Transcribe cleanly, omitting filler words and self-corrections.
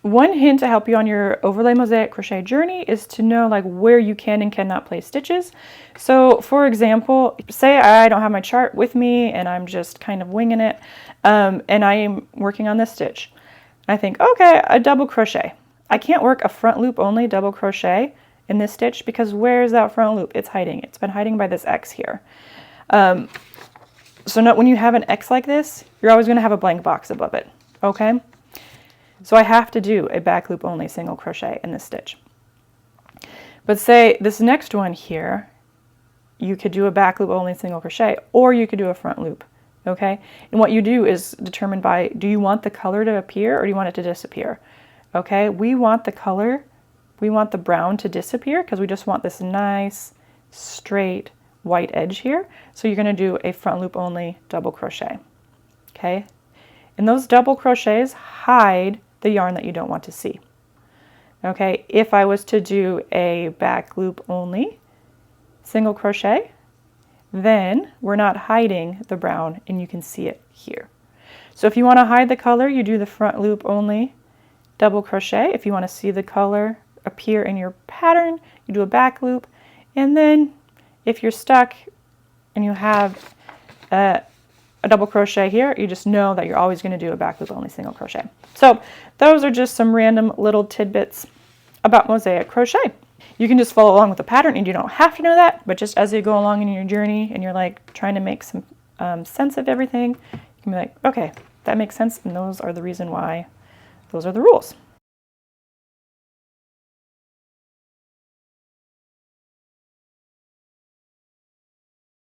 One hint to help you on your overlay mosaic crochet journey is to know like where you can and cannot place stitches. So for example, say I don't have my chart with me and I'm just kind of winging it, and I am working on this stitch. I think, okay, a double crochet. I can't work a front loop only double crochet in this stitch because where's that front loop? It's hiding. It's been hiding by this X here. So when you have an X like this, you're always going to have a blank box above it, okay? So I have to do a back loop only single crochet in this stitch. But say this next one here, you could do a back loop only single crochet, or you could do a front loop, okay? And what you do is determined by, do you want the color to appear or do you want it to disappear? Okay, we want the color, we want the brown to disappear because we just want this nice straight white edge here. So you're going to do a front loop only double crochet, okay? And those double crochets hide the yarn that you don't want to see. Okay, if I was to do a back loop only single crochet, then we're not hiding the brown and you can see it here. So if you want to hide the color, you do the front loop only double crochet. If you want to see the color appear in your pattern, you do a back loop. And then if you're stuck and you have a double crochet here, you just know that you're always going to do a back loop only single crochet. So those are just some random little tidbits about mosaic crochet. You can just follow along with the pattern and you don't have to know that, but just as you go along in your journey and you're like trying to make some sense of everything, you can be like, okay, that makes sense, and those are the reason why, those are the rules.